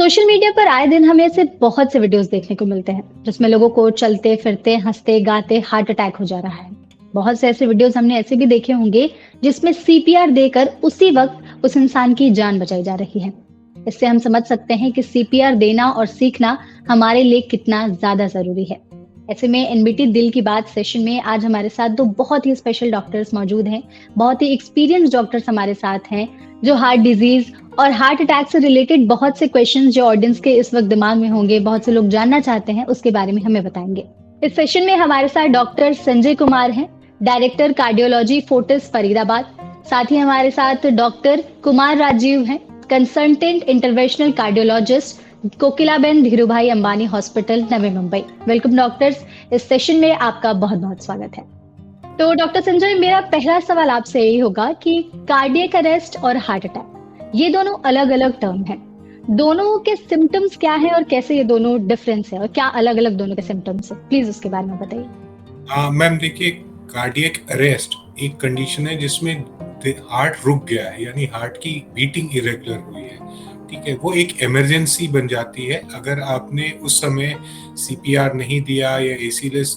Social media पर आए दिन हमें ऐसे बहुत से वीडियोस देखने को मिलते हैं जिसमें लोगों को चलते फिरते हंसते गाते हार्ट अटैक हो जा रहा है। बहुत से ऐसे वीडियोस हमने ऐसे भी देखे होंगे जिसमें सीपीआर देकर उसी वक्त उस इंसान की जान बचाई जा रही है। इससे हम समझ सकते हैं कि सीपीआर देना और सीखना हमारे लिए कितना ज्यादा जरूरी है। ऐसे में एनबीटी दिल की बात सेशन में आज हमारे साथ दो बहुत ही स्पेशल डॉक्टर्स मौजूद हैं। बहुत ही एक्सपीरियंस डॉक्टर्स हमारे साथ हैं जो हार्ट डिजीज और हार्ट अटैक से रिलेटेड बहुत से क्वेश्चंस जो ऑडियंस के इस वक्त दिमाग में होंगे, बहुत से लोग जानना चाहते हैं, उसके बारे में हमें बताएंगे। इस सेशन में हमारे साथ डॉक्टर संजय कुमार हैं, डायरेक्टर कार्डियोलॉजी फोर्टिस फरीदाबाद। साथ ही हमारे साथ डॉक्टर कुमार राजीव हैं, consultant interventional cardiologist, Kokilaben Dhirubhai Ambani hospital, Navi Mumbai. Welcome doctors, इस सेशन में आपका बहुत बहुत स्वागत है। तो डॉक्टर संजय, मेरा पहला सवाल आपसे यही होगा कि कार्डियक अरेस्ट और हार्ट अटैक ये दोनों अलग अलग टर्म हैं। दोनों के सिम्टम्स क्या हैं और कैसे ये दोनों डिफरेंस है और क्या अलग अलग दोनों के सिम्टम्स है, प्लीज उसके बारे में बताइए। मैम देखिए, कार्डियक अरेस्ट एक कंडीशन है जिसमें हार्ट रुक गया है, यानी हार्ट की बीटिंग इरेगुलर हुई है। ठीक है, वो एक इमरजेंसी बन जाती है अगर आपने उस समय सीपीआर नहीं दिया या एसीलेस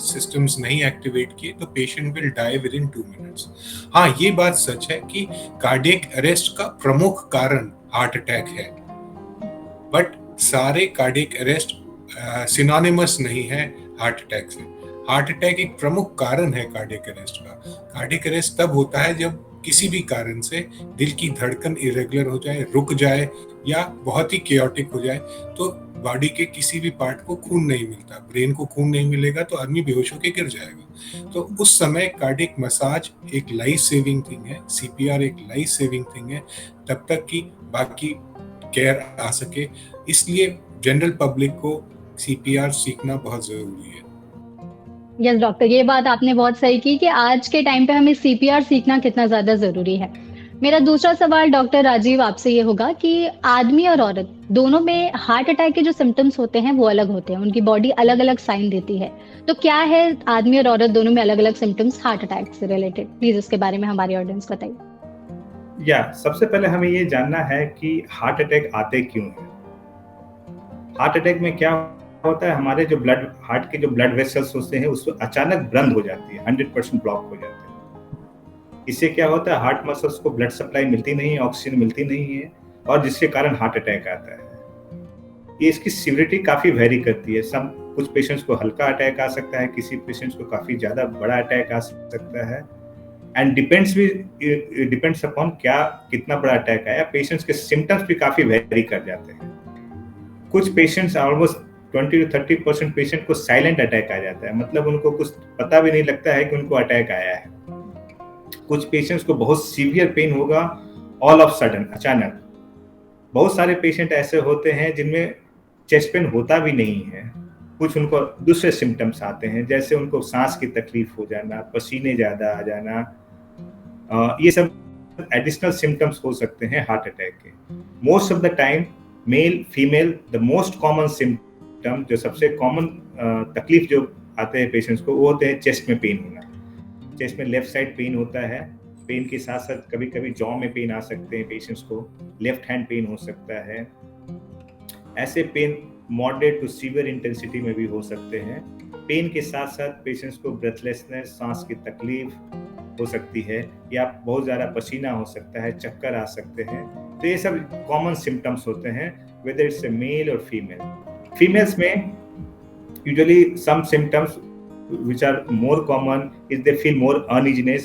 सिस्टम्स नहीं एक्टिवेट किए तो patient will die within 2 minutes. हाँ, ये बात सच है कि कार्डियक अरेस्ट का प्रमुख कारण हार्ट अटैक है, बट सारे कार्डियक अरेस्ट सिनोनिमस नहीं है हार्ट अटैक से। हार्ट अटैक एक प्रमुख कारण है कार्डियक अरेस्ट का। कार्डियक अरेस्ट तब होता है जब किसी भी कारण से दिल की धड़कन इरेगुलर हो जाए, रुक जाए या बहुत ही केओटिक हो जाए, तो बॉडी के किसी भी पार्ट को खून नहीं मिलता। ब्रेन को खून नहीं मिलेगा तो आदमी बेहोश होकर गिर जाएगा। तो उस समय कार्डियक मसाज एक लाइफ सेविंग थिंग है, सीपीआर एक लाइफ सेविंग थिंग है, तब तक कि बाकी केयर आ सके। इसलिए जनरल पब्लिक को सीपीआर सीखना बहुत जरूरी है। यस डॉक्टर, ये बात आपने बहुत सही की कि आज के टाइम पे हमें सीपीआर सीखना कितना ज्यादा जरूरी है। मेरा दूसरा सवाल डॉक्टर राजीव आपसे ये होगा कि आदमी और औरत दोनों में हार्ट अटैक के जो सिम्टम्स होते हैं वो अलग होते हैं, उनकी बॉडी अलग अलग साइन देती है। तो क्या है आदमी और औरत दोनों में अलग अलग सिम्टम्स हार्ट अटैक से रिलेटेड, प्लीज उसके बारे में हमारी ऑडियंस बताइए। सबसे पहले हमें ये जानना है कि हार्ट अटैक आते क्यों हैं। हार्ट अटैक में क्या होता है, हमारे जो हार्ट के जो ब्लड वेसल्स होते हैं उसमें अचानक बंद हो जाती है, 100% ब्लॉक हो जाते हैं। इससे क्या होता है, हार्ट मसल्स को ब्लड सप्लाई मिलती नहीं है, ऑक्सीजन मिलती नहीं है, और जिसके कारण हार्ट अटैक आता है। ये इसकी सीवियरिटी काफी वेरी करती है। कुछ पेशेंट्स को हल्का अटैक आ सकता है, किसी पेशेंट्स को काफी ज्यादा बड़ा अटैक आ सकता है, एंड डिपेंड्स अपॉन कितना बड़ा अटैक आया। पेशेंट्स के सिम्टम्स भी काफी वेरी कर जाते हैं। कुछ पेशेंट्स ऑलमोस्ट 20 to 30% पेशेंट को साइलेंट अटैक आ जाता है, मतलब उनको कुछ पता भी नहीं लगता है कि उनको अटैक आया है। कुछ पेशेंट्स को बहुत सीवियर पेन होगा ऑल ऑफ सडन, अचानक। बहुत सारे पेशेंट ऐसे होते हैं जिनमें चेस्ट पेन होता भी नहीं है, कुछ उनको दूसरे सिम्टम्स आते हैं, जैसे उनको सांस की तकलीफ हो जाना, पसीने ज्यादा आ जाना, ये सब एडिशनल सिम्टम्स हो सकते हैं हार्ट अटैक के। Most of the time male female the most common symptom, जो सबसे कॉमन तकलीफ जो आते हैं पेशेंट्स को, वो होते हैं चेस्ट में पेन होना। चेस्ट में लेफ्ट साइड पेन होता है। पेन के साथ साथ कभी कभी जॉ में पेन आ सकते हैं पेशेंट्स को, लेफ्ट हैंड पेन हो सकता है। ऐसे pain moderate to severe intensity में भी हो सकते हैं। पेन के साथ साथ पेशेंट्स को ब्रेथलेसनेस, सांस की तकलीफ हो सकती है, या बहुत ज़्यादा पसीना हो सकता है, चक्कर आ सकते हैं। तो ये सब कॉमन सिम्टम्स होते हैं, वेदर इट्स ए मेल और फीमेल। फीमेल्स में usually some symptoms which are more common is they feel more uneasiness.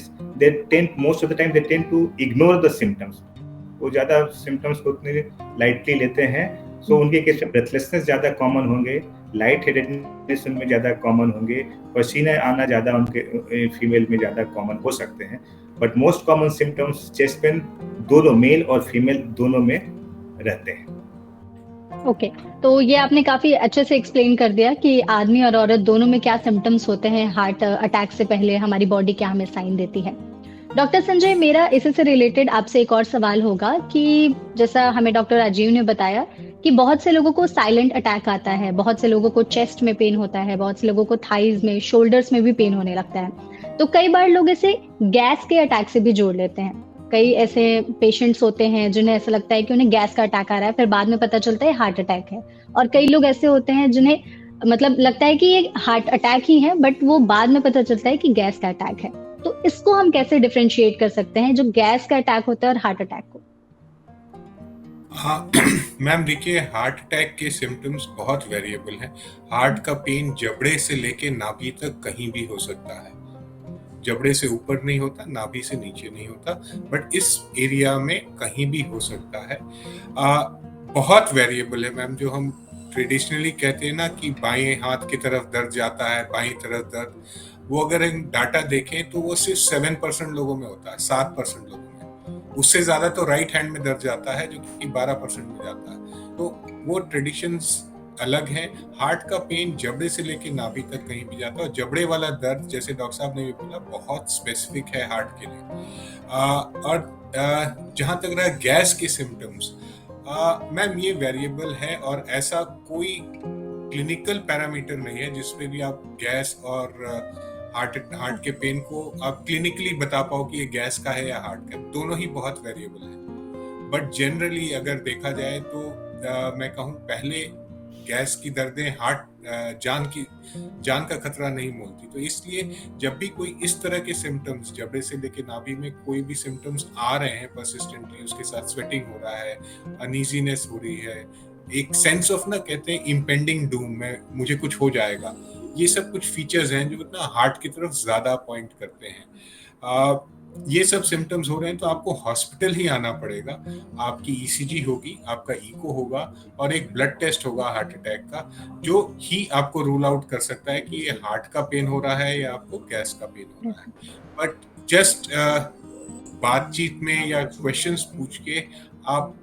Most of the time they tend to ignore the symptoms. वो ज़्यादा सिम्टम्स को उतने lightly लेते हैं। सो उनके केस में ब्रेथलेसनेस ज़्यादा कॉमन होंगे, लाइट हेडेडनेस उनमें ज़्यादा कॉमन होंगे, पसीने आना ज़्यादा उनके फीमेल में ज़्यादा कॉमन हो सकते हैं। But most common symptoms chest pain दोनों मेल और फीमेल दोनों में रहते हैं। ओके, तो ये आपने काफी अच्छे से एक्सप्लेन कर दिया कि आदमी और औरत दोनों में क्या सिम्टम्स होते हैं, हार्ट अटैक से पहले हमारी बॉडी क्या हमें साइन देती है। डॉक्टर संजय, मेरा इसी से रिलेटेड आपसे एक और सवाल होगा कि जैसा हमें डॉक्टर राजीव ने बताया कि बहुत से लोगों को साइलेंट अटैक आता है, बहुत से लोगों को चेस्ट में पेन होता है, बहुत से लोगों को थाइज में, शोल्डर्स में भी पेन होने लगता है। तो कई बार लोग इसे गैस के अटैक से भी जोड़ लेते हैं। कई ऐसे पेशेंट्स होते हैं जिन्हें ऐसा लगता है कि उन्हें गैस का अटैक आ रहा है, फिर बाद में पता चलता है हार्ट अटैक है। और कई लोग ऐसे होते हैं जिन्हें मतलब लगता है कि ये हार्ट अटैक ही है, बट वो बाद में पता चलता है कि गैस का अटैक है। तो इसको हम कैसे डिफरेंशिएट कर सकते हैं, जो गैस का अटैक होता है और हार्ट अटैक को? हाँ मैम देखिए, हार्ट अटैक के सिम्टम्स बहुत वेरिएबल हैं। हार्ट का पेन जबड़े से लेके नाभि तक कहीं भी हो सकता है। जबड़े से ऊपर नहीं होता, नाभि से नीचे नहीं होता, बट इस एरिया में कहीं भी हो सकता है। बहुत वेरिएबल है मैम। जो हम ट्रेडिशनली कहते हैं ना कि बाएं हाथ की तरफ दर्द जाता है, बाएं तरफ दर्द, वो अगर हम डाटा देखें तो वो सिर्फ 7% लोगों में होता है, 7% लोगों में। उससे ज्यादा तो राइट हैंड में दर्द जाता है, जो कि 12% में जाता है। तो वो ट्रेडिशंस अलग है। हार्ट का पेन जबड़े से लेके नाभि तक कहीं भी जाता है, और जबड़े वाला दर्द, जैसे डॉक्टर साहब ने भी बोला, बहुत स्पेसिफिक है हार्ट के लिए। और जहां तक रहा गैस के सिम्टम्स, मैम ये वेरिएबल है, और ऐसा कोई क्लिनिकल पैरामीटर नहीं है जिसपे भी आप गैस और हार्ट के पेन को आप क्लिनिकली बता पाओ कि ये गैस का है या हार्ट का। दोनों ही बहुत वेरिएबल है। बट जनरली अगर देखा जाए तो मैं कहूँ, पहले गैस की दर्दें हार्ट जान का खतरा नहीं मोलती। तो इसलिए जब भी कोई इस तरह के सिम्टम्स, जबड़े से लेके नाभि में कोई भी सिम्टम्स आ रहे हैं परसिस्टेंटली, उसके साथ स्वेटिंग हो रहा है, अनईजीनेस हो रही है, एक सेंस ऑफ ना कहते हैं इम्पेंडिंग डूम में, मुझे कुछ हो जाएगा, ये सब कुछ फीचर्स हैं जो ना हार्ट की तरफ ज्यादा पॉइंट करते हैं। ये सब सिम्टम्स हो रहे हैं तो आपको हॉस्पिटल ही आना पड़ेगा। आपकी ईसीजी होगी, आपका इको होगा, और एक ब्लड टेस्ट होगा हार्ट अटैक का, जो ही आपको रूल आउट कर सकता है कि ये हार्ट का पेन हो रहा है या आपको गैस का पेन हो रहा है। बट जस्ट बातचीत में या क्वेश्चंस पूछ के आप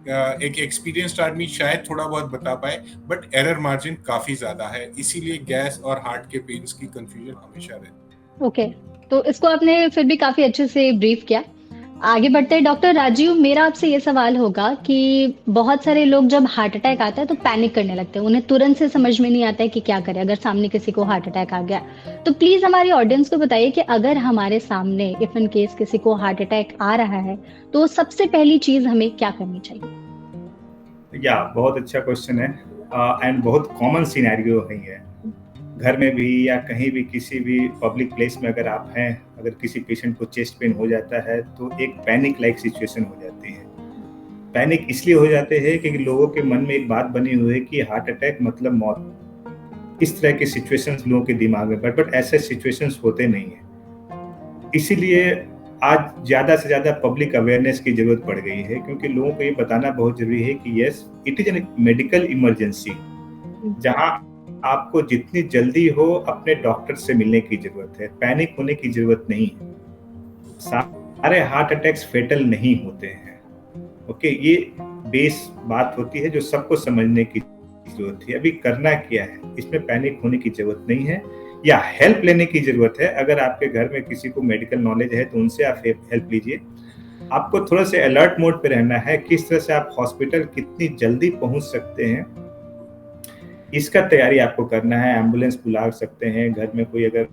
एक एक्सपीरियंस्ड आदमी शायद थोड़ा बहुत बता पाए, बट एरर मार्जिन काफी ज्यादा है। इसीलिए गैस और हार्ट के पेन्स की कंफ्यूजन हमेशा रहती है। ओके, तो इसको आपने फिर भी काफी अच्छे से ब्रीफ किया। आगे बढ़ते हैं डॉक्टर राजीव, मेरा आपसे ये सवाल होगा कि बहुत सारे लोग जब हार्ट अटैक आता है तो पैनिक करने लगते हैं, उन्हें तुरंत से समझ में नहीं आता है कि क्या करें अगर सामने किसी को हार्ट अटैक आ गया। तो प्लीज हमारी ऑडियंस को बताइए कि अगर हमारे सामने इफ इन केस किसी को हार्ट अटैक आ रहा है तो सबसे पहली चीज हमें क्या करनी चाहिए? बहुत अच्छा क्वेश्चन है, एंड बहुत कॉमन सिनेरियो है ये। घर में भी या कहीं भी किसी भी पब्लिक प्लेस में अगर आप हैं, अगर किसी पेशेंट को चेस्ट पेन हो जाता है तो एक पैनिक लाइक सिचुएशन हो जाती है। पैनिक इसलिए हो जाते हैं क्योंकि लोगों के मन में एक बात बनी हुई है कि हार्ट अटैक मतलब मौत। इस तरह के सिचुएशंस लोगों के दिमाग में, बट ऐसे सिचुएशंस होते नहीं है। इसीलिए आज ज्यादा से ज्यादा पब्लिक अवेयरनेस की जरूरत पड़ गई है, क्योंकि लोगों को ये बताना बहुत जरूरी है कि yes, it is an medical emergency, जहां आपको जितनी जल्दी हो अपने डॉक्टर से मिलने की जरूरत है। पैनिक होने की जरूरत नहीं है। सारे हार्ट अटैक्स फेटल नहीं होते हैं। ओके, ये बेस बात होती है जो सबको समझने की जरूरत है। अभी करना क्या है, इसमें पैनिक होने की जरूरत नहीं है, या हेल्प लेने की जरूरत है। अगर आपके घर में किसी को मेडिकल नॉलेज है तो उनसे आप हेल्प लीजिए। आपको थोड़ा सा अलर्ट मोड पे रहना है, किस तरह से आप हॉस्पिटल कितनी जल्दी पहुंच सकते हैं, इसका तैयारी आपको करना है। एम्बुलेंस बुला सकते हैं, घर में कोई अगर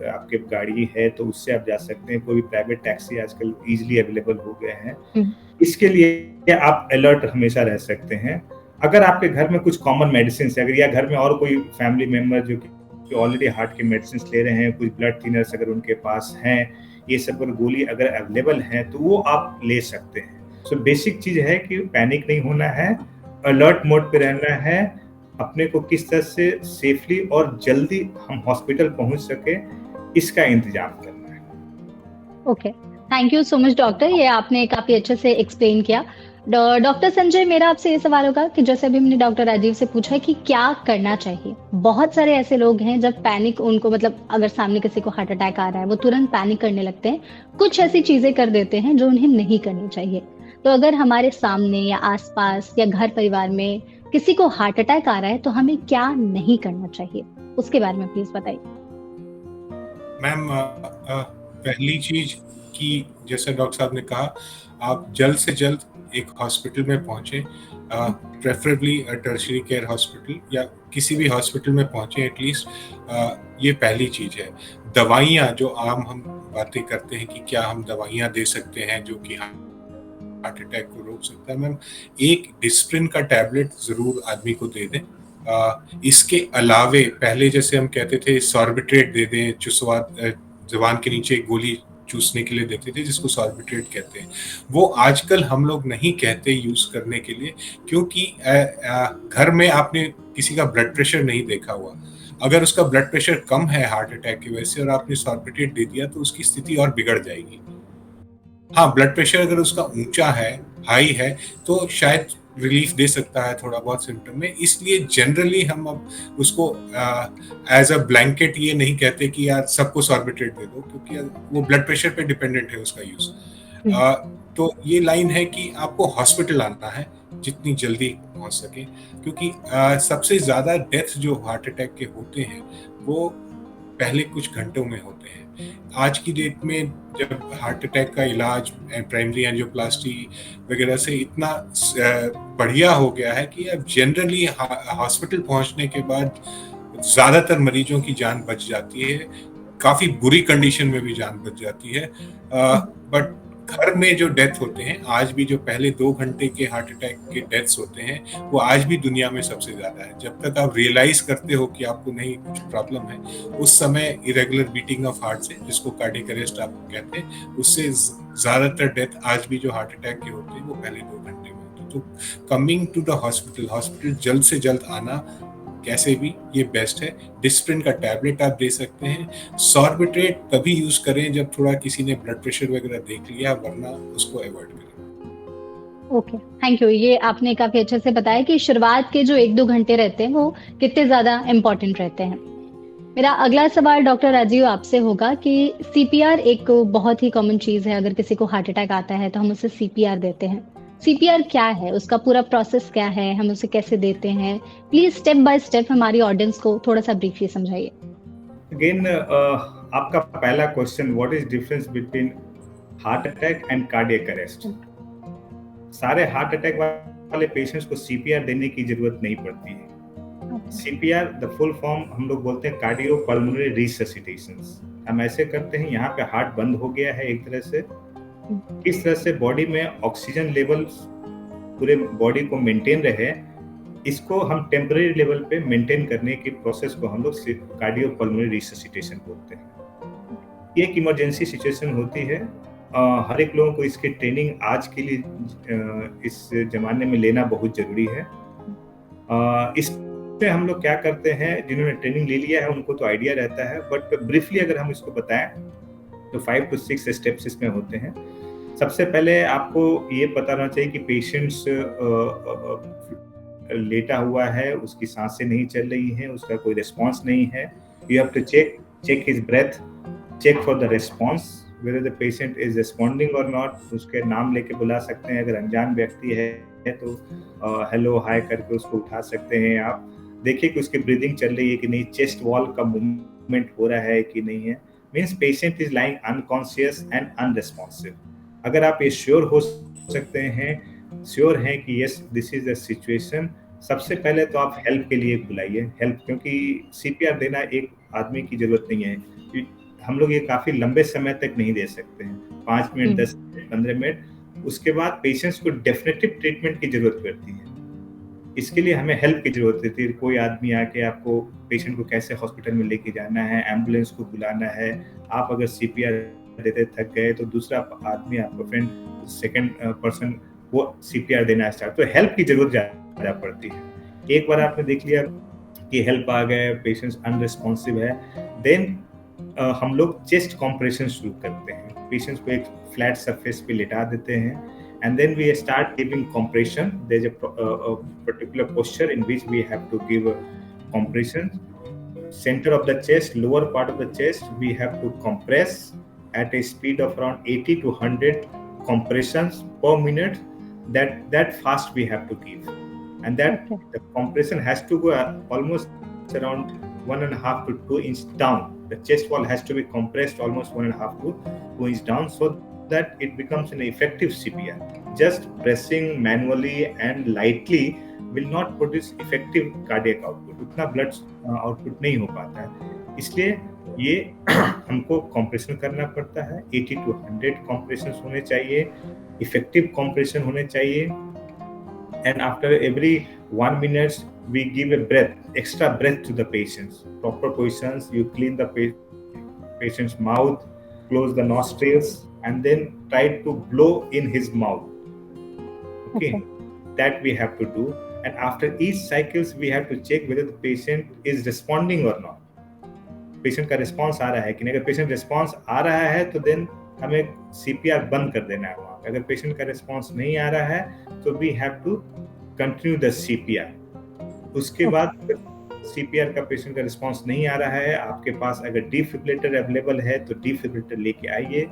आपके गाड़ी है तो उससे आप जा सकते हैं। कोई भी प्राइवेट टैक्सी आजकल इजीली अवेलेबल हो गए हैं। इसके लिए आप अलर्ट हमेशा रह सकते हैं। अगर आपके घर में कुछ कॉमन मेडिसिन है, अगर या घर में और कोई फैमिली मेंबर जो कि ऑलरेडी हार्ट के मेडिसिन ले रहे हैं, कुछ ब्लड थिनर्स अगर उनके पास हैं, ये सब अगर गोली अगर अवेलेबल है तो वो आप ले सकते हैं। सो बेसिक चीज है कि पैनिक नहीं होना है, अलर्ट मोड पे रहना है, अपने को किस तरह से सेफली और जल्दी हम हॉस्पिटल पहुंच सके इसका इंतजाम करना है। Okay, thank you so much doctor, ये आपने काफी अच्छे से एक्सप्लेन किया। डॉक्टर संजय, मेरा आपसे ये सवाल होगा कि जैसे अभी हमने डॉक्टर राजीव से पूछा कि क्या करना चाहिए। बहुत सारे ऐसे लोग हैं जब पैनिक उनको मतलब अगर सामने किसी को हार्ट अटैक आ रहा है वो तुरंत पैनिक करने लगते हैं, कुछ ऐसी चीजें कर देते हैं जो उन्हें नहीं करनी चाहिए। तो अगर हमारे सामने या आसपास या घर परिवार में किसी को हार्ट अटैक आ रहा है तो हमें क्या नहीं करना चाहिए, उसके बारे में प्लीज बताइए। मैम पहली चीज कि जैसे डॉक्टर साहब ने कहा, आप जल्द से जल्द एक हॉस्पिटल में पहुंचे, प्रेफरेबली टर्शियरी केयर हॉस्पिटल या किसी भी हॉस्पिटल में पहुंचे एटलीस्ट। ये पहली चीज है। दवाइयाँ जो आम हम बातें करते हैं कि क्या हम दवाइयाँ दे सकते हैं जो कि हार्ट अटैक को रोक सकता है। मैम, एक डिस्प्रिन का टैबलेट ज़रूर आदमी को दे दें। इसके अलावे पहले जैसे हम कहते थे सॉर्बिट्रेट दे दें, चुसवा ज़बान के नीचे एक गोली चूसने के लिए देते थे जिसको सॉर्बिट्रेट कहते हैं, वो आजकल हम लोग नहीं कहते यूज़ करने के लिए, क्योंकि घर में आपने किसी का ब्लड प्रेशर नहीं देखा हुआ। अगर उसका ब्लड प्रेशर कम है हार्ट अटैक की वजह से और आपने सॉर्बिट्रेट दे दिया तो उसकी स्थिति और बिगड़ जाएगी। हाँ, ब्लड प्रेशर अगर उसका ऊंचा है, हाई है, तो शायद रिलीफ दे सकता है थोड़ा बहुत सिम्टम में। इसलिए जनरली हम अब उसको एज अ ब्लैंकेट ये नहीं कहते कि यार सबको सॉर्बिट्रेट दे दो, क्योंकि वो ब्लड प्रेशर पे डिपेंडेंट है उसका यूज। तो ये लाइन है कि आपको हॉस्पिटल आना है जितनी जल्दी पहुंच सके, क्योंकि सबसे ज्यादा डेथ जो हार्ट अटैक के होते हैं वो पहले कुछ घंटों में होते हैं। आज की डेट में जब हार्ट अटैक का इलाज प्राइमरी एंजियोप्लास्टी वगैरह से इतना बढ़िया हो गया है कि अब जनरली हॉस्पिटल पहुंचने के बाद ज़्यादातर मरीजों की जान बच जाती है, काफ़ी बुरी कंडीशन में भी जान बच जाती है। बट घर में जो डेथ होते हैं, आज भी जो पहले 2 घंटे के हार्ट अटैक के डेथ्स होते हैं, वो आज भी दुनिया में सबसे ज़्यादा है। जब तक आप रियलाइज़ करते हो कि आपको नहीं कुछ प्रॉब्लम है, उस समय इरेगुलर बीटिंग ऑफ हार्ट से, जिसको कार्डियक अरेस्ट आप कहते हैं, उससे ज़्यादातर डेथ आज भी जो हार्ट अटैक के होते हैं वो पहले 2 घंटे में होते हैं। तो कमिंग टू द हॉस्पिटल जल्द से जल्द आना कैसे भी ये बेस्ट है। डिस्प्रिन का टैबलेट आप दे सकते हैं। सॉर्बिट्रेट तभी यूज करें जब थोड़ा किसी ने ब्लड प्रेशर वगैरह देख लिया, वरना उसको अवॉइड करें। Okay, thank you. ये आपने काफी अच्छे से बताया कि शुरुआत के जो 1-2 घंटे रहते हैं वो कितने ज्यादा इम्पोर्टेंट रहते हैं। मेरा अगला सवाल डॉक्टर राजीव आपसे होगा कि सीपीआर एक बहुत ही कॉमन चीज है। अगर किसी को हार्ट अटैक आता है तो हम उसे सीपीआर देते हैं। सीपीआर क्या है, उसका पूरा प्रोसेस क्या है, हम उसे कैसे देते हैं? प्लीज स्टेप बाय स्टेप हमारी ऑडियंस को थोड़ा सा ब्रीफली समझाइए। अगेन आपका पहला question, what is difference between heart attack and cardiac arrest. सारे हार्ट अटैक वाले पेशेंट्स को सीपीआर देने की जरूरत नहीं पड़ती है। सीपीआर द फुल फॉर्म हम लोग बोलते हैं कार्डियो पल्मोनरी रिससिटेशन। हम ऐसे करते हैं, यहाँ पे हार्ट बंद हो गया है एक तरह से, किस तरह से बॉडी में ऑक्सीजन लेवल पूरे बॉडी को मेंटेन रहे, इसको हम टेम्परेरी लेवल पे मेंटेन करने की प्रोसेस को हम लोग कार्डियो पल्मोनरी रिससिटेशन बोलते हैं। ये एक इमरजेंसी सिचुएशन होती है। हर एक लोगों को इसकी ट्रेनिंग आज के लिए इस जमाने में लेना बहुत जरूरी है। इसमें हम लोग क्या करते हैं, जिन्होंने ट्रेनिंग ले लिया है उनको तो आइडिया रहता है, बट ब्रीफली अगर हम इसको बताएं तो 5 to 6 स्टेप्स इसमें होते हैं। सबसे पहले आपको ये पता होना चाहिए कि पेशेंट्स लेटा हुआ है, उसकी सांसें नहीं चल रही हैं, उसका कोई रिस्पांस नहीं है। You have to check his breath, check for the response, whether the patient is responding or not। उसके नाम लेके बुला सकते हैं, अगर अनजान व्यक्ति है तो हेलो हाय करके उसको उठा सकते हैं। आप देखिए कि उसकी ब्रीदिंग चल रही है कि नहीं, चेस्ट वॉल का मूवमेंट हो रहा है कि नहीं है। Means patient is lying unconscious and unresponsive. अगर आप ये श्योर हो सकते हैं, श्योर हैं कि yes this is the situation, सबसे पहले तो आप हेल्प के लिए बुलाइए। हेल्प, क्योंकि सीपीआर देना एक आदमी की जरूरत नहीं है, हम लोग ये काफी लंबे समय तक नहीं दे सकते हैं, 5 मिनट 10 मिनट 15 मिनट। उसके बाद पेशेंट्स को डेफिनेटिव ट्रीटमेंट की जरूरत पड़ती है। इसके लिए हमें हेल्प की जरूरत होती है। कोई आदमी आके आपको पेशेंट को कैसे हॉस्पिटल में लेके जाना है, एम्बुलेंस को बुलाना है। आप अगर सीपीआर देते थक गए तो दूसरा आदमी, आपका फ्रेंड, सेकंड पर्सन वो सीपीआर देना स्टार्ट, तो हेल्प की जरूरत ज्यादा पड़ती है। एक बार आपने देख लिया कि हेल्प आ गए, पेशेंट्स अनरिस्पॉन्सिव है, देन हम लोग चेस्ट कॉम्प्रेशन शुरू करते हैं। पेशेंट्स को एक फ्लैट सरफेस पे लेटा देते हैं and then we start giving compression. There's a particular posture in which we have to give compression. Center of the chest, lower part of the chest, we have to compress at a speed of around 80 to 100 compressions per minute. That fast we have to give, and that the compression has to go almost around 1.5 to 2 inch down. The chest wall has to be compressed almost 1.5 to 2 inch down, so that it becomes an effective CPR. Just pressing manually and lightly will not produce effective cardiac output. उतना blood output नहीं हो पाता है। इसलिए ये हमको compression करना पड़ता है। 80 to 100 कंप्रेशन होने चाहिए, इफेक्टिव कंप्रेशन होने चाहिए। And after every 1 minute we give a breath, extra breath to the patients. Proper positions, you clean the patient's mouth, close the nostrils, and then try to blow in his mouth. Okay, that we have to do. And after each cycles, we have to check whether the patient is responding or not. Patient का response आ रहा है कि नहीं। अगर patient response आ रहा है तो then हमें सीपीआर बंद कर देना है वहाँ पे। अगर पेशेंट का रिस्पॉन्स नहीं आ रहा है तो we have to continue the CPR. उसके बाद सीपीआर का पेशेंट का रिस्पॉन्स नहीं आ रहा है, आपके पास अगर डिफिब्रिलेटर अवेलेबल है तो डिफिब्रिलेटर लेके आइए,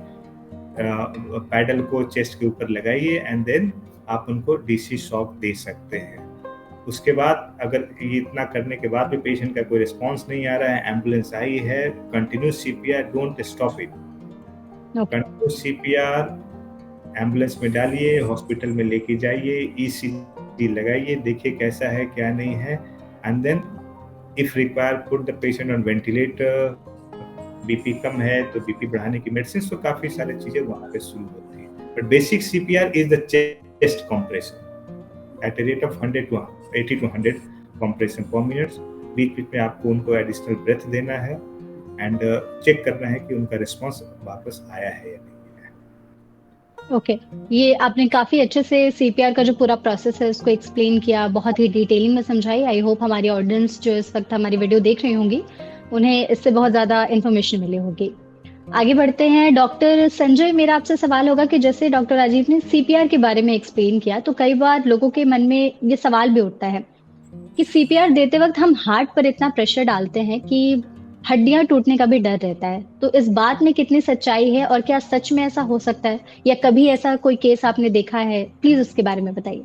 पैडल को चेस्ट के ऊपर लगाइए एंड देन आप उनको डीसी शॉक दे सकते हैं। उसके बाद अगर ये इतना करने के बाद भी पेशेंट का कोई रिस्पांस नहीं आ रहा है, एम्बुलेंस आई है, continue CPR, don't stop it. Continue CPR ambulance में डालिए, हॉस्पिटल में लेके जाइए, ईसीजी लगाइए, देखिए कैसा है क्या नहीं है, and then if require put the patient on ventilator. BP कम है तो बीपी बढ़ाने की मेडिसिन, तो काफी सारी चीजें वहां पे शुरू होती है। But basic CPR is the chest compression at a rate of 80 to 100 compression per minute। बीच में आपको उनको एडिशनल ब्रेथ देना है एंड चेक करना है कि उनका रिस्पांस वापस आया है या नहीं। ओके, ये आपने काफी अच्छे से सीपीआर का जो पूरा प्रोसेस है उसको एक्सप्लेन किया, बहुत ही डिटेलिंग में समझाई। आई होप हमारी ऑडियंस जो इस वक्त हमारी वीडियो देख रही होंगी उन्हें इससे बहुत ज्यादा इन्फॉर्मेशन मिली होगी। आगे बढ़ते हैं। डॉक्टर संजय, मेरा आपसे सवाल होगा कि जैसे डॉक्टर राजीव ने सीपीआर के बारे में एक्सप्लेन किया तो कई बार लोगों के मन में ये सवाल भी उठता है कि सीपीआर देते वक्त हम हार्ट पर इतना प्रेशर डालते हैं कि हड्डियां टूटने का भी डर रहता है, तो इस बात में कितनी सच्चाई है और क्या सच में ऐसा हो सकता है या कभी ऐसा कोई केस आपने देखा है? प्लीज उसके बारे में बताइए।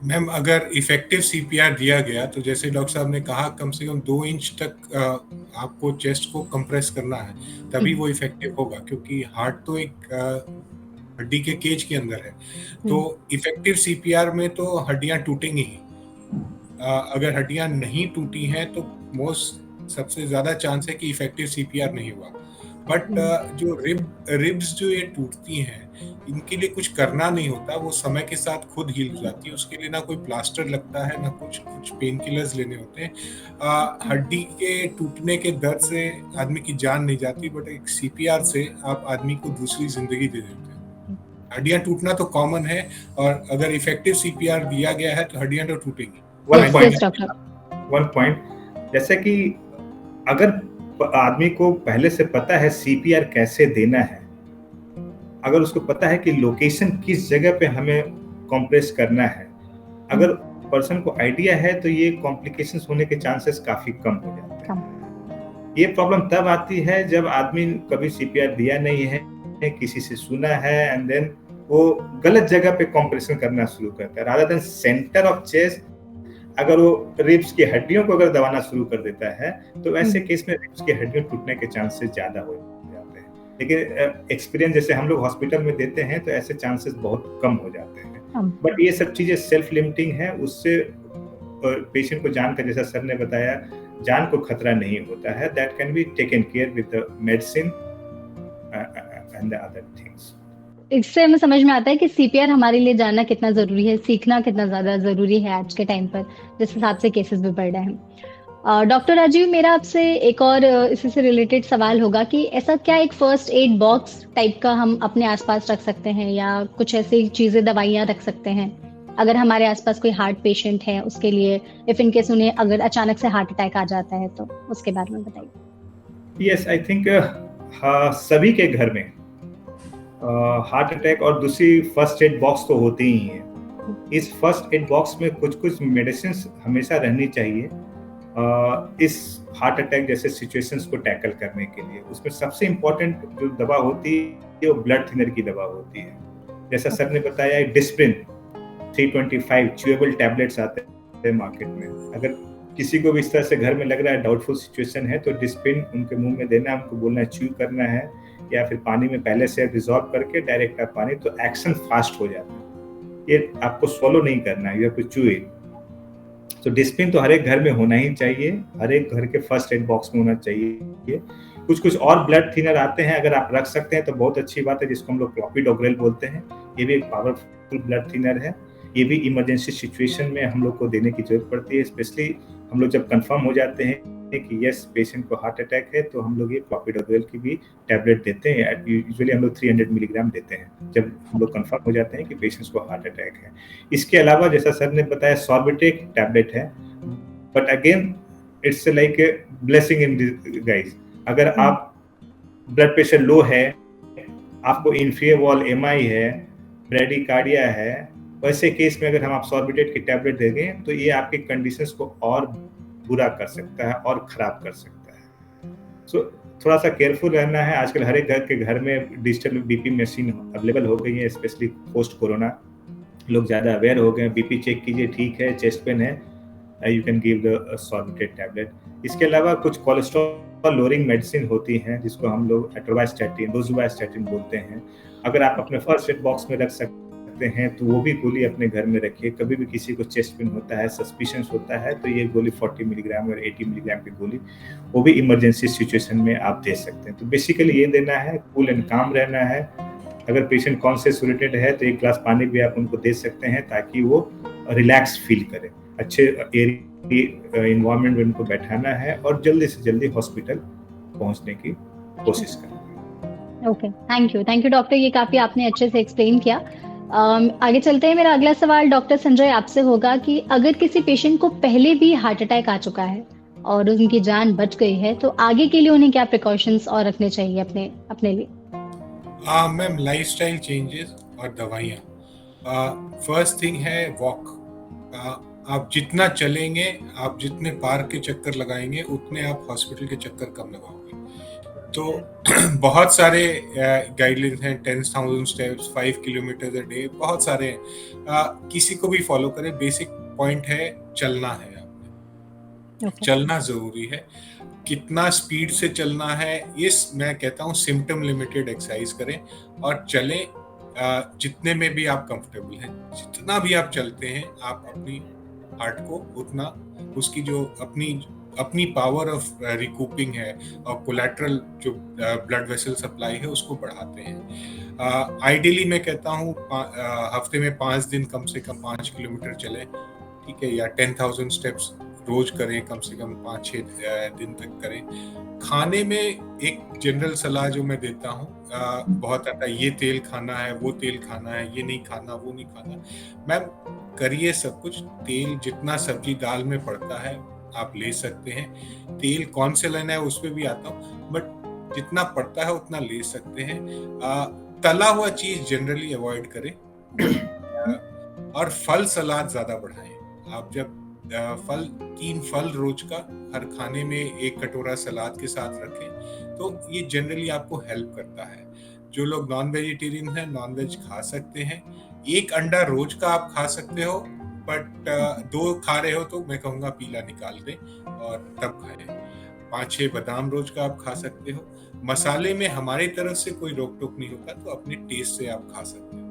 मैम, अगर इफेक्टिव सीपीआर दिया गया तो जैसे डॉक्टर साहब ने कहा कम से कम 2 इंच तक आपको चेस्ट को कंप्रेस करना है, तभी वो इफेक्टिव होगा, क्योंकि हार्ट तो एक हड्डी के केज के अंदर है। तो इफेक्टिव सीपीआर में तो हड्डियां टूटेंगी ही। अगर हड्डियां नहीं टूटी हैं तो सबसे ज्यादा चांस है कि इफेक्टिव सीपीआर नहीं हुआ। बट जो रिब्स जो ये टूटती हैं, इनके लिए कुछ करना नहीं होता, वो समय के साथ खुद हील हो जाती है। उसके लिए ना कोई प्लास्टर लगता है, ना कुछ पेन किलर्स लेने होते हैं। हड्डी के टूटने के दर्द से आदमी की जान नहीं जाती, बट एक सीपीआर से आप आदमी को दूसरी जिंदगी दे देते हैं। हड्डियां टूटना तो कॉमन है, और अगर इफेक्टिव सीपीआर दिया गया है तो हड्डियां तो टूटेंगी। वन पॉइंट, जैसे कि अगर आदमी को पहले से पता है सीपीआर कैसे देना है, अगर उसको पता है कि लोकेशन किस जगह पे हमें कंप्रेस करना है, अगर पर्सन को आइडिया है तो ये कॉम्प्लिकेशंस होने के चांसेस काफी कम हो जाते हैं। ये प्रॉब्लम तब आती है जब आदमी कभी सीपीआर दिया नहीं है, किसी से सुना है एंड देन वो गलत जगह पे कंप्रेशन करना शुरू करता है, rather than centre of chest. अगर वो रिब्स की हड्डियों को अगर दबाना शुरू कर देता है तो ऐसे केस में रिब्स की हड्डियां टूटने के चांसेस ज्यादा हो जाते हैं। लेकिन एक्सपीरियंस जैसे हम लोग हॉस्पिटल में देते हैं तो ऐसे चांसेस बहुत कम हो जाते हैं। बट ये सब चीजें सेल्फ लिमिटिंग है, उससे पेशेंट को जान का, जैसा सर ने बताया, जान को खतरा नहीं होता है। That can be taken care with the medicine and the other things. इससे हमें समझ में आता है कि सीपीआर हमारे लिए जानना कितना जरूरी है, सीखना कितना ज्यादा जरूरी है आज के टाइम पर, जिस हिसाब से केसेस भी बढ़ रहे हैं। डॉक्टर राजीव, मेरा आपसे एक और इसी से रिलेटेड सवाल होगा कि ऐसा क्या एक फर्स्ट एड बॉक्स टाइप का हम अपने आसपास रख सकते हैं या कुछ ऐसी चीजें, दवाइयां रख सकते हैं अगर हमारे आसपास कोई हार्ट पेशेंट है उसके लिए, इफ इन केस उन्हें अगर अचानक से हार्ट अटैक आ जाता है तो उसके बारे में बताइए। यस, आई थिंक सभी के घर में हार्ट अटैक और दूसरी फर्स्ट एड बॉक्स तो होती ही है। इस फर्स्ट एड बॉक्स में कुछ मेडिसिन हमेशा रहनी चाहिए इस हार्ट अटैक जैसे सिचुएशंस को टैकल करने के लिए। उसमें सबसे इम्पोर्टेंट जो दवा होती है वो ब्लड थिनर की दवा होती है। जैसा सर ने बताया, डिस्प्रिन 325 च्यूएबल टैबलेट्स आते हैं मार्केट में। अगर किसी को भी इस तरह से घर में लग रहा है, डाउटफुल सिचुएशन है, तो डिस्प्रिन उनके मुंह में देना है, उनको बोलना है च्यू करना है, या फिर पानी में पहले से डिसॉल्व करके डायरेक्ट आप पानी, तो एक्शन फास्ट हो जाता है। ये आपको swallow नहीं करना है, you have to chew it। तो डिस्प्लिन तो हर एक घर में होना ही चाहिए, हर एक घर के फर्स्ट एड बॉक्स में होना चाहिए। कुछ और ब्लड थिनर आते हैं, अगर आप रख सकते हैं तो बहुत अच्छी बात है, जिसको हम लोग क्लोपिडोग्रेल बोलते हैं। ये भी एक पावरफुल ब्लड थिनर है। ये भी इमरजेंसी सिचुएशन में हम लोग को देने की जरूरत पड़ती है। स्पेशली हम लोग जब कंफर्म हो जाते हैं कि यस पेशेंट को हार्ट अटैक है, तो हम लोग ये क्लोपिडोग्रेल की भी टैबलेट देते हैं। यूजुअली हम लोग 300 मिलीग्राम देते हैं जब हम लोग कंफर्म हो जाते हैं कि पेशेंट्स को हार्ट अटैक है। इसके अलावा जैसा सर ने बताया, सॉर्बिटेक टैबलेट है, but again it's like blessing in disguise. अगर आप ब्लड प्रेशर लो है, आपको इन्फीरियर वॉल एमआई है, ब्रेडिकार्डिया है, वैसे केस में अगर हम आप सॉर्बिटेट की टैबलेट देंगे तो ये आपके कंडीशंस को और बुरा कर सकता है और खराब कर सकता है। सो थोड़ा सा केयरफुल रहना है। आजकल हर एक घर में डिजिटल बीपी मशीन अवेलेबल हो गई है, स्पेशली पोस्ट कोरोना लोग ज़्यादा अवेयर हो गए हैं। बीपी चेक कीजिए, ठीक है, चेस्ट पेन है, you can give the sorbitrate tablet. इसके अलावा कुछ कोलेस्ट्रॉल लोअरिंग मेडिसिन होती हैं जिसको हम लोग एट्रोवास्टैटिन, रोजुवास्टैटिन बोलते हैं। अगर आप अपने फर्स्ट एड बॉक्स में रख सकते हैं तो वो भी गोली अपने घर में रखिए। कभी भी किसी को चेस्ट पेन होता है, सस्पिशन होता है, तो ये गोली 40 मिलीग्राम और 80 मिलीग्राम की गोली वो भी इमरजेंसी सिचुएशन में आप दे सकते हैं। तो बेसिकली ये देना है, कूल एंड काम रहना है। अगर पेशेंट कॉन्शियस है तो एक ग्लास पानी भी आप उनको दे सकते हैं ताकि वो रिलैक्स फील करें। अच्छे एनवायरनमेंट में उनको बैठाना है और जल्दी से जल्दी हॉस्पिटल पहुंचने की कोशिश करना। ओके, थैंक यू डॉक्टर, ये काफी आपने अच्छे से एक्सप्लेन किया। आगे चलते हैं। मेरा अगला सवाल डॉक्टर संजय आपसे होगा कि अगर किसी पेशेंट को पहले भी हार्ट अटैक आ चुका है और उनकी जान बच गई है, तो आगे के लिए उन्हें क्या प्रिकॉशंस और रखने चाहिए अपने लिए? मैम, लाइफस्टाइल चेंजेस और दवाइयाँ। फर्स्ट थिंग है वॉक। आप जितना चलेंगे, आप जितने पार्क के चक्कर लगाएंगे, उतने आप हॉस्पिटल के चक्कर कम लगाओगे। तो बहुत सारे गाइडलाइंस हैं, 10,000 स्टेप्स, 5 किलोमीटर अ डे, बहुत सारे हैं। किसी को भी फॉलो करें। बेसिक पॉइंट है चलना है आपने। चलना जरूरी है। कितना स्पीड से चलना है, ये मैं कहता हूँ सिम्टम लिमिटेड एक्सरसाइज करें और चलें। जितने में भी आप कंफर्टेबल हैं, जितना भी आप चलते हैं, आप अपनी हार्ट को उतना, उसकी जो अपनी पावर ऑफ रिकूपिंग है और कोलैटरल जो ब्लड वेसल सप्लाई है उसको बढ़ाते हैं। आइडियली मैं कहता हूँ हफ्ते में 5 दिन कम से कम 5 किलोमीटर चलें, ठीक है, या 10,000 स्टेप्स रोज करें, कम से कम 5-6 दिन तक करें। खाने में एक जनरल सलाह जो मैं देता हूँ, बहुत आता है ये तेल खाना है, वो तेल खाना है, ये नहीं खाना, वो नहीं खाना। मैम, करिए सब कुछ। तेल जितना सब्जी दाल में पड़ता है आप ले सकते हैं। तेल कौन से लेना है उस पर भी आता हूँ, बट जितना पड़ता है उतना ले सकते हैं। तला हुआ चीज जनरली अवॉइड करें और फल सलाद ज्यादा बढ़ाएं। आप जब 3 फल रोज का हर खाने में 1 कटोरा सलाद के साथ रखें तो ये जनरली आपको हेल्प करता है। जो लोग नॉन वेजिटेरियन हैं, नॉन वेज खा सकते हैं। 1 अंडा रोज का आप खा सकते हो, बट 2 खा रहे हो तो मैं कहूँगा पीला निकाल दें और तब खाएं। 5-6 बादाम रोज का आप खा सकते हो। मसाले में हमारी तरफ से कोई रोक टोक नहीं होता, तो अपने टेस्ट से आप खा सकते हो।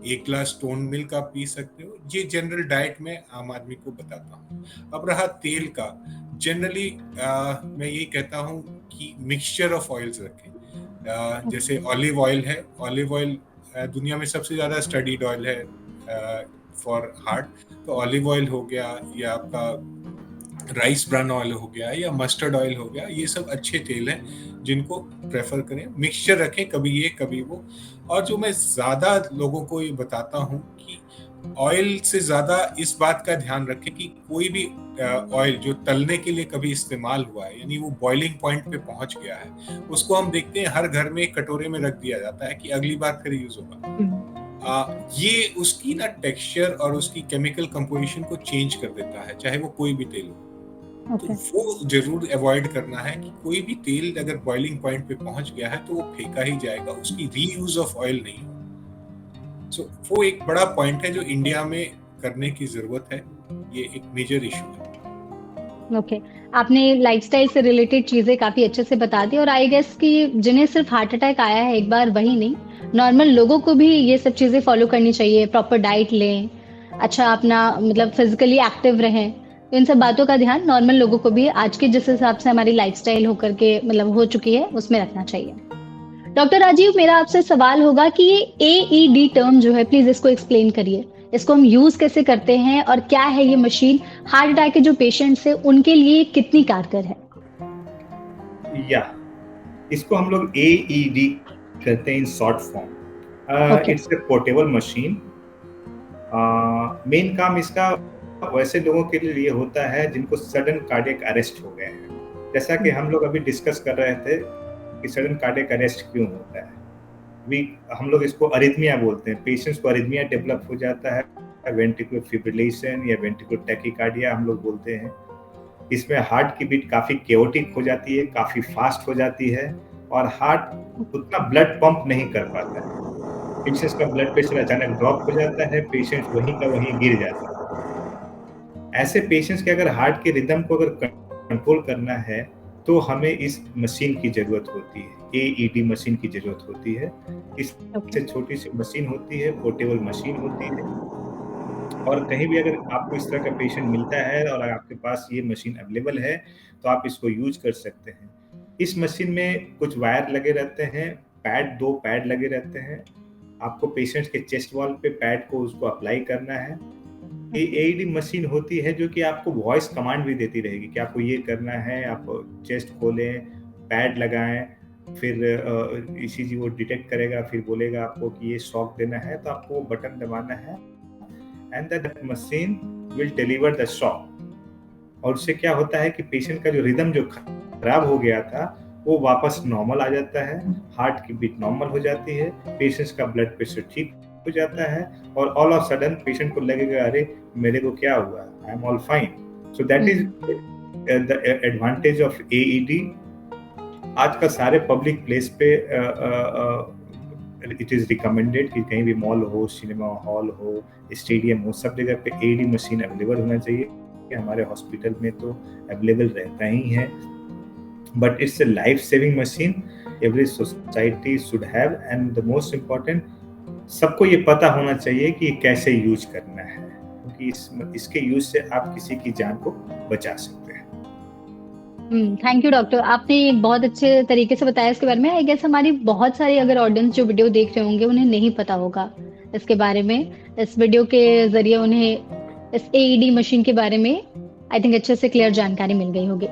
1 ग्लास स्टोन मिल्क आप पी सकते हो। ये जनरल डाइट में आम आदमी को बताता हूँ। अब रहा तेल का, जनरली मैं यही कहता हूँ कि मिक्सचर ऑफ ऑयल्स रखें। जैसे ऑलिव ऑयल है, ऑलिव ऑयल दुनिया में सबसे ज्यादा स्टडीड ऑयल है फॉर हार्ट। तो ऑलिव ऑयल हो गया, या आपका राइस ब्रान ऑयल हो गया, या मस्टर्ड ऑयल हो गया, ये सब अच्छे तेल हैं जिनको प्रेफर करें। मिक्सचर रखें, कभी ये कभी वो। और जो मैं ज्यादा लोगों को ये बताता हूँ कि ऑयल से ज्यादा इस बात का ध्यान रखें कि कोई भी ऑयल जो तलने के लिए कभी इस्तेमाल हुआ है, यानी वो बॉइलिंग पॉइंट पे पहुंच गया है, उसको हम देखते हैं हर घर में एक कटोरे में रख दिया जाता है कि अगली बार फिर यूज होगा। ये उसकी ना टेक्सचर और उसकी केमिकल कंपोजिशन को चेंज कर देता है, चाहे वो कोई भी तेल हो। तो वो जरूर अवॉइड करना है कि कोई भी तेल अगर बॉइलिंग पॉइंट पे पहुंच गया है तो वो फेंका ही जाएगा, उसकी रीयूज ऑफ ऑयल नहीं हो। सो वो एक बड़ा पॉइंट है जो इंडिया में करने की जरूरत है। ये एक मेजर इशू है। ओके, आपने लाइफस्टाइल से रिलेटेड चीजें काफी अच्छे से बता दी, और आई गेस कि जिन्हें सिर्फ हार्ट अटैक आया है एक बार वही नहीं, नॉर्मल लोगों को भी ये सब चीजें फॉलो करनी चाहिए। प्रॉपर डाइट लें, अच्छा अपना मतलब फिजिकली एक्टिव रहें, इन सब बातों का ध्यान नॉर्मल लोगों को भी आज के जिस हिसाब से हमारी लाइफस्टाइल होकर के मतलब हो चुकी है उसमें रखना चाहिए। डॉक्टर राजीव, मेरा आपसे सवाल होगा कि ये एईडी टर्म जो है, प्लीज इसको एक्सप्लेन करिए। इसको हम यूज कैसे करते हैं और क्या है ये मशीन? हार्ट अटैक के जो पेशेंट्स हैं उनके लिए कितनी कारगर है? या इसको हम लोग एईडी कहते हैं in short form. It's a portable machine. Main काम इसका वैसे लोगों के लिए होता है जिनको सडन कार्डियक अरेस्ट हो गए हैं। जैसा कि हम लोग अभी डिस्कस कर रहे थे कि सडन कार्डियक अरेस्ट क्यों होता है, हम लोग इसको अरिथमिया बोलते हैं। पेशेंट्स को अरिथमिया डेवलप हो जाता है, वेंट्रिकुलर फिब्रिलेशन या वेंट्रिकुलर टैकीकार्डिया हम लोग बोलते हैं। इसमें हार्ट की बीट काफी केओटिक हो जाती है, काफी फास्ट हो जाती है और हार्ट उतना ब्लड पंप नहीं कर पाता है। पेशेंट्स का ब्लड प्रेशर अचानक ड्रॉप हो जाता है, पेशेंट वहीं का वहीं गिर जाता है। ऐसे पेशेंट्स के अगर हार्ट के रिदम को अगर कंट्रोल करना है तो हमें इस मशीन की जरूरत होती है, एईडी मशीन की जरूरत होती है। इससे छोटी सी मशीन होती है, पोर्टेबल मशीन होती है और कहीं भी अगर आपको इस तरह का पेशेंट मिलता है और अगर आपके पास ये मशीन अवेलेबल है तो आप इसको यूज कर सकते हैं। इस मशीन में कुछ वायर लगे रहते हैं, दो पैड लगे रहते हैं। आपको पेशेंट के चेस्ट वॉल पे पैड को उसको अप्लाई करना है। ये एईडी मशीन होती है जो कि आपको वॉइस कमांड भी देती रहेगी कि आपको ये करना है, आप चेस्ट खोलें, पैड लगाएं, फिर ईसीजी वो डिटेक्ट करेगा, फिर बोलेगा आपको कि ये शॉक देना है तो आपको वो बटन दबाना है and that machine will deliver the shock. और उससे क्या होता है कि पेशेंट का जो रिदम जो खराब हो गया था वो वापस नॉर्मल आ जाता है, हार्ट की बीट नॉर्मल हो जाती है, पेशेंट्स का ब्लड प्रेशर ठीक हो जाता है और ऑल ऑफ सडन पेशेंट को लगेगा अरे मेरे को क्या हुआ, I am all fine. So that is the advantage of AED. आजकल सारे पब्लिक प्लेस पे इट इज रिकमेंडेड कि कहीं भी मॉल हो, सिनेमा हॉल हो, स्टेडियम हो, सब जगह पे एईडी मशीन अवेलेबल होना चाहिए। हमारे हॉस्पिटल में तो अवेलेबल रहता ही है, but it's a life-saving machine. Every society should have, and the most important, सबको ये पता होना चाहिए कि कैसे यूज करना है, क्योंकि इसके यूज से आप किसी की जान को बचा सकते हैं। थैंक यू डॉक्टर, आपने बहुत अच्छे तरीके से बताया इसके बारे में। आई गेस हमारी बहुत सारी अगर ऑडियंस जो वीडियो देख रहे होंगे उन्हें नहीं पता होगा इसके बारे में। इस वीडियो के जरिए उन्हें इस एईडी मशीन के बारे में आई थिंक अच्छे से क्लियर जानकारी मिल गई होगी।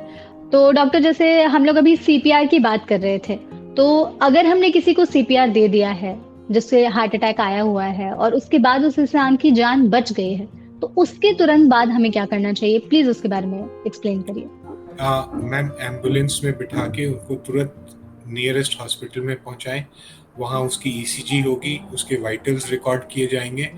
तो डॉक्टर, जैसे हम लोग अभी सीपीआर की बात कर रहे थे, तो अगर हमने किसी को सीपीआर दे दिया है जिससे हार्ट अटैक आया हुआ है और उसके बाद उस इंसान की जान बच गई है, तो उसके तुरंत बाद हमें क्या करना चाहिए? प्लीज उसके बारे में एक्सप्लेन करिए। मैम, एम्बुलेंस में बिठा के उनको तुरंत नियरेस्ट हॉस्पिटल में पहुंचाएं। वहाँ उसकी ईसीजी होगी, उसके वाइटल्स रिकॉर्ड किए जाएंगे।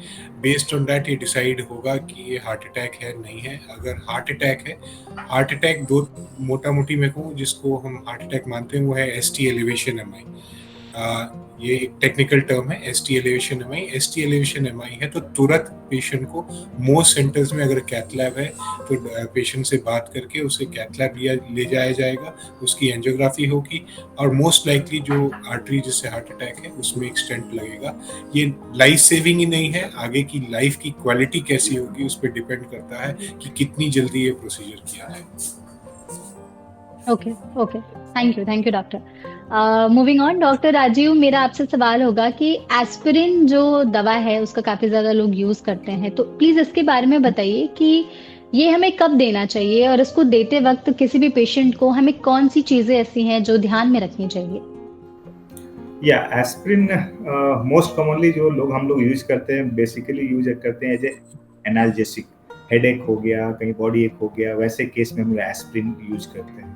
बेस्ड ऑन दैट ये डिसाइड होगा कि ये हार्ट अटैक है नहीं है। अगर हार्ट अटैक है, हार्ट अटैक दो मोटा मोटी में कहूँ जिसको हम हार्ट अटैक मानते हैं वो है एसटी एलिवेशन एमआई। ये एक टेक्निकल टर्म है, ST elevation MI. ST elevation MI है तो तुरंत पेशेंट को मोस्ट सेंटर्स में अगर कैथ लैब है तो पेशेंट से बात करके उसे कैथ लैब ले जाया जाएगा, उसकी एंजियोग्राफी होगी और मोस्ट लाइकली जो आर्टरी जिससे हार्ट अटैक है उसमें एक स्टेंट लगेगा। ये लाइफ सेविंग ही नहीं है, आगे की लाइफ की क्वालिटी कैसी होगी उस पर डिपेंड करता है कि कितनी जल्दी ये प्रोसीजर किया है। Okay, thank you doctor. Moving on, doctor Rajiv, मेरा आपसे सवाल होगा कि एस्पिरिन जो दवा है उसका काफी ज्यादा लोग यूज करते हैं, तो प्लीज इसके बारे में बताइए कि ये हमें कब देना चाहिए और इसको देते वक्त किसी भी पेशेंट को हमें कौन सी चीजें ऐसी हैं जो ध्यान में रखनी चाहिए? या एस्पिरिन मोस्ट कॉमनली जो हम लोग यूज करते हैं, बेसिकली यूज करते हैं एज ए एनाल्जेसिक। हेडेक हो गया, कहीं बॉडी एक हो गया, वैसे केस में हम लोग एस्पिरिन यूज करते हैं।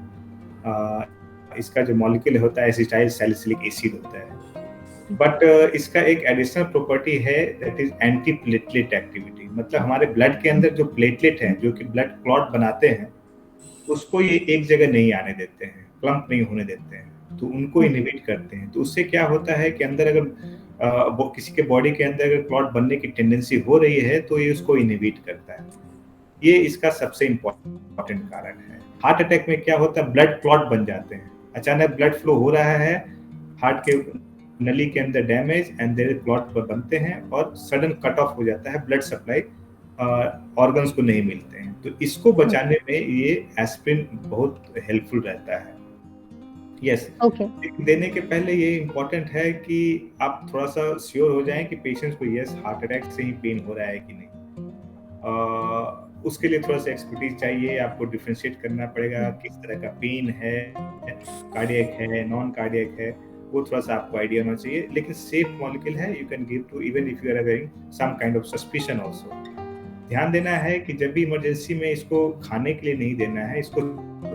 इसका जो मॉलिक्यूल होता है एसिटाइल सैलिसिलिक एसिड होता है, बट इसका एक एडिशनल प्रॉपर्टी है that is anti platelet activity. मतलब हमारे ब्लड के अंदर जो प्लेटलेट हैं जो कि ब्लड क्लॉट बनाते हैं उसको ये एक जगह नहीं आने देते हैं, क्लम्प नहीं होने देते हैं, तो उनको इनहिबिट करते हैं। तो उससे क्या होता है कि अंदर अगर किसी के बॉडी के अंदर अगर क्लॉट बनने की टेंडेंसी हो रही है तो ये उसको इनहिबिट करता है। ये इसका सबसे इम्पोर्टेंट कारण है। हार्ट अटैक में क्या होता है, ब्लड क्लॉट बन जाते हैं, अचानक ब्लड फ्लो हो रहा है, हार्ट के नली के अंदर डैमेज एंड देयर क्लॉट बनते हैं और सडन कट ऑफ हो जाता है ब्लड सप्लाई ऑर्गन्स को नहीं मिलते हैं। तो इसको बचाने में ये एस्पिरिन बहुत हेल्पफुल रहता है। Yes, okay. देने के पहले ये इम्पोर्टेंट है कि आप थोड़ा सा श्योर हो जाएं कि पेशेंट्स को यस हार्ट अटैक से ही पेन हो रहा है कि नहीं। उसके लिए थोड़ा सा एक्सपर्टीज चाहिए, आपको डिफरेंशिएट करना पड़ेगा किस तरह का पेन है, कार्डियक है, नॉन कार्डियक है, वो थोड़ा सा आपको आइडिया होना चाहिए। लेकिन सेफ मॉलिक्यूल है, you can give to even if you are having some kind of suspicion also. ध्यान देना है कि जब भी इमरजेंसी में इसको खाने के लिए नहीं देना है, इसको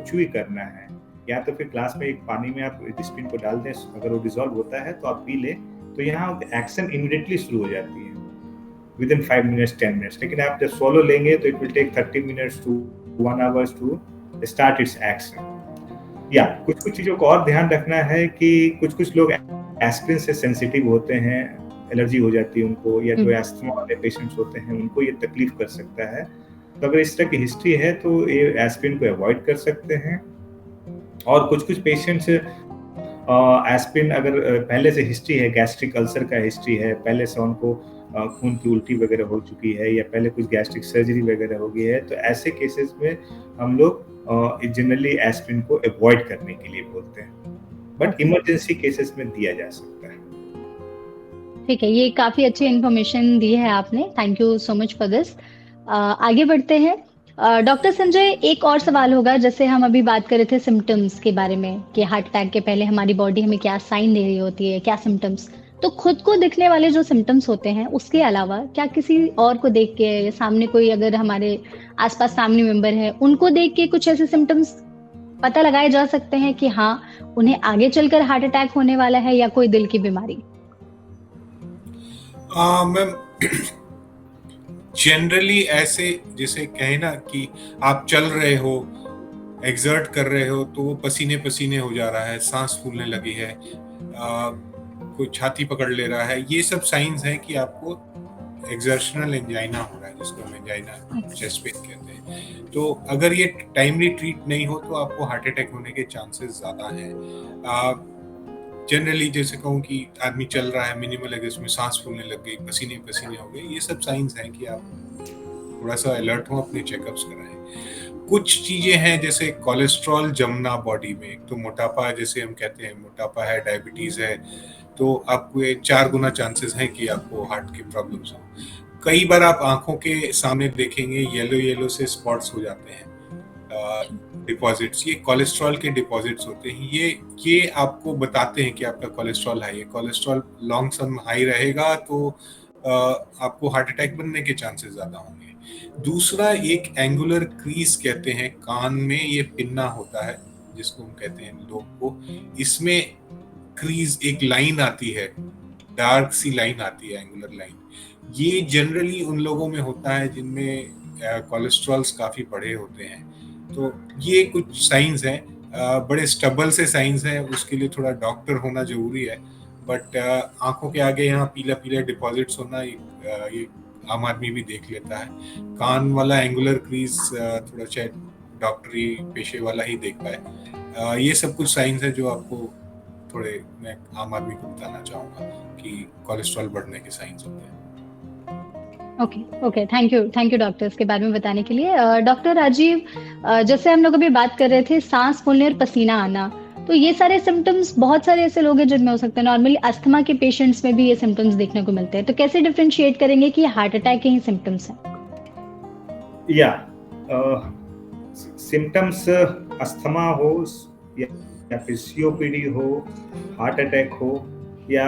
च्यूई करना है, या तो फिर ग्लास में एक पानी में आप डिस्पिन को डाल दें, अगर वो डिसॉल्व होता है तो आप पी लें, तो यहाँ एक्शन इमीडिएटली शुरू हो जाती है विद इन 5 मिनट्स 10 मिनट्स। लेकिन आप जब सोलो लेंगे तो it will take 30 minutes to 1 hours to start its action. या कुछ चीजों को और ध्यान रखना है कि कुछ लोग एस्पिरिन से सेंसिटिव होते हैं, एलर्जी हो जाती है उनको, या जो एस्थमा वाले पेशेंट्स होते हैं उनको ये तकलीफ कर सकता है। तो अगर इस तरह की हिस्ट्री है तो ये एस्पिरिन को अवॉइड कर सकते हैं। और कुछ पेशेंट्स एस्पिरिन अगर पहले से हिस्ट्री है, गैस्ट्रिक अल्सर का हिस्ट्री है, पहले से उनको खून की उल्टी वगैरह हो चुकी है, या पहले कुछ गैस्ट्रिक सर्जरी वगैरह हो गई है, तो ऐसे केसेस में हम लोग जनरली एस्पिरिन को अवॉइड करने के लिए बोलते हैं, बट इमरजेंसी केसेस में दिया जा सकता है। ठीक है, ये काफी अच्छी इन्फॉर्मेशन दी है आपने, thank you so much for this. आगे बढ़ते हैं। डॉक्टर संजय, एक और सवाल होगा, जैसे हम अभी बात कर रहे थे सिम्टम्स के बारे में कि हार्ट अटैक के पहले हमारी बॉडी हमें क्या साइन दे रही होती है, क्या सिम्टम्स। तो खुद को दिखने वाले जो सिम्टम्स होते हैं उसके अलावा क्या किसी और को देख के, या सामने कोई अगर हमारे आसपास फैमिली मेंबर है उनको देख के कुछ ऐसे सिम्टम्स पता लगाए जा सकते हैं कि हाँ उन्हें आगे चलकर हार्ट अटैक होने वाला है या कोई दिल की बीमारी? मैम जनरली ऐसे जैसे कहे ना कि आप चल रहे हो, एक्सर्ट कर रहे हो, तो वो पसीने पसीने हो जा रहा है, सांस फूलने लगी है, कोई छाती पकड़ ले रहा है, ये सब साइंस हैं कि आपको एक्सर्शनल एंजाइना हो रहा है, जिसको हम एंजाइना चेस्ट पेन कहते हैं। तो अगर ये टाइमली ट्रीट नहीं हो तो आपको हार्ट अटैक होने के चांसेस ज़्यादा हैं। जनरली जैसे कहूँ कि आदमी चल रहा है, मिनिमल एग्जर्शन में सांस फूलने लग गई, पसीने पसीने हो गए, ये सब साइंस हैं कि आप थोड़ा सा अलर्ट हो, अपने चेकअप्स कराएं। कुछ चीजें हैं जैसे कोलेस्ट्रॉल जमना बॉडी में, एक तो मोटापा, जैसे हम कहते हैं मोटापा है, डायबिटीज है, तो आपको 4 गुना चांसेस हैं कि आपको हार्ट की प्रॉब्लम्स हो। कई बार आप आंखों के सामने देखेंगे येलो से स्पॉट्स हो जाते हैं, डिपॉजिट्स, ये कोलेस्ट्रॉल के डिपॉजिट्स होते हैं। ये आपको बताते हैं कि आपका कोलेस्ट्रॉल हाई है। कोलेस्ट्रॉल लॉन्ग टर्म हाई रहेगा तो आपको हार्ट अटैक बनने के चांसेस ज्यादा होंगे। दूसरा एक एंगुलर क्रीज कहते हैं, कान में ये पिन्ना होता है जिसको हम कहते हैं लोग को, इसमें क्रीज एक लाइन आती है, डार्क सी लाइन आती है, एंगुलर लाइन। ये जनरली उन लोगों में होता है जिनमें कोलेस्ट्रॉल्स काफी बढ़े होते हैं। तो ये कुछ साइंस हैं, बड़े स्टबल से साइंस हैं, उसके लिए थोड़ा डॉक्टर होना जरूरी है। बट आंखों के आगे यहाँ पीला पीला डिपॉजिट्स होना ये आम आदमी भी देख लेता है। कान वाला एंगुलर क्रीज थोड़ा शायद डॉक्टरी पेशे वाला ही देख पाए। ये सब कुछ साइंस है जो आपको थोड़े मैं आम आदमी को बताना चाहूँगा कि कोलेस्ट्रॉल बढ़ने के साइंस होते हैं। ओके, थैंक यू डॉक्टर इसके बारे में बताने के लिए। डॉक्टर राजीव, जैसे हम लोग अभी बात कर रहे थे सांस फूलने और पसीना आना, तो ये सारे सिम्टम्स बहुत सारे ऐसे लोग हैं जिनमें हो सकते हैं। नॉर्मली अस्थमा के पेशेंट्स में भी ये सिम्टम्स देखने को मिलते हैं, तो कैसे डिफरेंशिएट करेंगे कि ये हार्ट अटैक के ही सिम्टम्स हैं? या सिम्टम्स अस्थमा हो या फिर सीओपीडी हो, हार्ट अटैक हो, या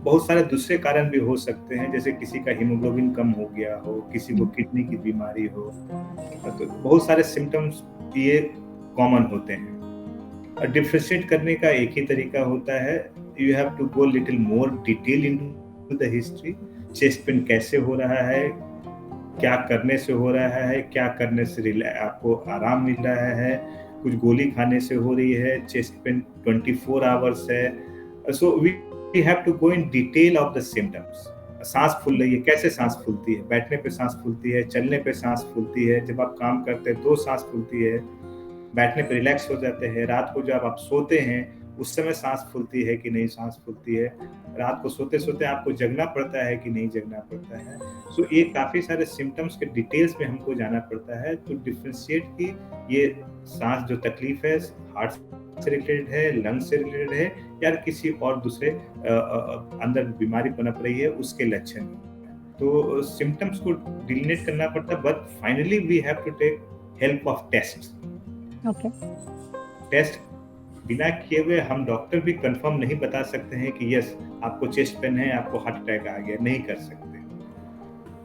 बहुत सारे दूसरे कारण भी हो सकते हैं, जैसे किसी का हीमोग्लोबिन कम हो गया हो, किसी को किडनी की बीमारी हो, तो बहुत सारे सिम्टम्स ये कॉमन होते हैं। डिफरेंशिएट करने का एक ही तरीका होता है, you have to go little more detail into the history. Chest pain कैसे हो रहा है, क्या करने से हो रहा है, क्या करने से आपको आराम मिल रहा है, कुछ गोली खाने से हो रही है, चेस्ट पेन 24 आवर्स है। सो we have to go in detail of the symptoms। सांस फूल रही है, कैसे सांस फूलती है, बैठने पे सांस फूलती है, चलने पे सांस फूलती है, जब आप काम करते हैं तो सांस फूलती है, बैठने पे रिलैक्स हो जाते हैं, रात को जब आप सोते हैं उस समय सांस फूलती है कि नहीं सांस फूलती है, रात को सोते सोते आपको जगना पड़ता है कि नहीं जगना पड़ता है। सो ये काफ़ी सारे सिम्टम्स के डिटेल्स में हमको जाना पड़ता है तो डिफ्रेंशिएट कि ये सांस जो तकलीफ है हार्ट से रिलेटेड है, लंग से रिलेटेड है या किसी और दूसरे अंदर बीमारी पनप रही है उसके लक्षण। तो सिम्टम्स को डिलीनेट करना पड़ता है, but finally we have to take help of test. Test बिना किए हुए हम डॉक्टर भी कंफर्म नहीं बता सकते हैं कि यस आपको चेस्ट पेन है, आपको हार्ट अटैक आ गया, नहीं कर सकते।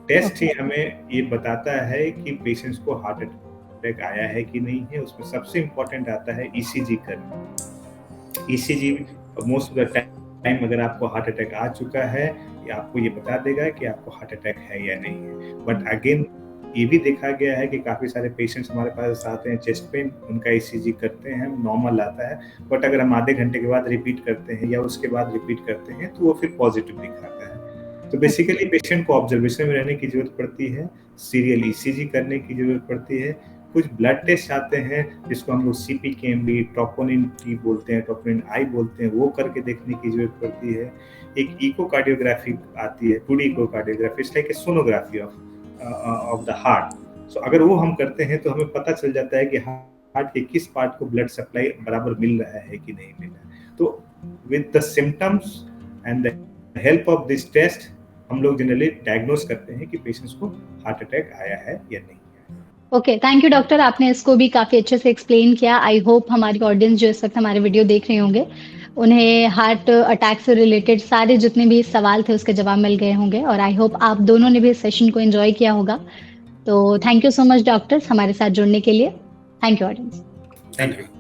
टेस्ट ही हमें ये बताता है कि पेशेंट्स को हार्ट अटैक आया है कि नहीं है। उसमें सबसे इम्पोर्टेंट आता है ईसीजी करना। ECG most of the time अगर आपको हार्ट अटैक आ चुका है आपको ये बता देगा कि आपको हार्ट अटैक है या नहीं है। बट अगेन ये भी देखा गया है कि काफ़ी सारे पेशेंट्स हमारे पास आते हैं चेस्ट पेन, उनका ईसीजी करते हैं, नॉर्मल आता है, बट अगर हम आधे घंटे के बाद रिपीट करते हैं या उसके बाद रिपीट करते हैं तो वो फिर पॉजिटिव दिखाता है। तो बेसिकली पेशेंट को ऑब्जर्वेशन में रहने की जरूरत पड़ती है, सीरियल ईसीजी करने की जरूरत पड़ती है। कुछ ब्लड टेस्ट आते हैं जिसको हम लोग CPKMB, ट्रोपोनिन T बोलते हैं, ट्रोपोनिन I बोलते हैं, वो करके देखने की जरूरत पड़ती है। एक इकोकार्डियोग्राफी आती है, 2D echocardiography, it's like a sonography of the heart. So अगर वो हम करते हैं तो हमें पता चल जाता है कि हार्ट के किस पार्ट को ब्लड सप्लाई बराबर मिल रहा है कि नहीं मिल रहा है। तो with the symptoms and the help of this test हम लोग जनरली डायग्नोस करते हैं कि पेशेंट्स को हार्ट अटैक आया है या नहीं। ओके, थैंक यू डॉक्टर, आपने इसको भी काफी अच्छे से एक्सप्लेन किया। आई होप हमारी ऑडियंस जो इस वक्त हमारे वीडियो देख रहे होंगे उन्हें हार्ट अटैक से रिलेटेड सारे जितने भी सवाल थे उसके जवाब मिल गए होंगे, और आई होप आप दोनों ने भी इस सेशन को एंजॉय किया होगा। तो thank you so much doctors हमारे साथ जुड़ने के लिए। Thank you audience. Thank you.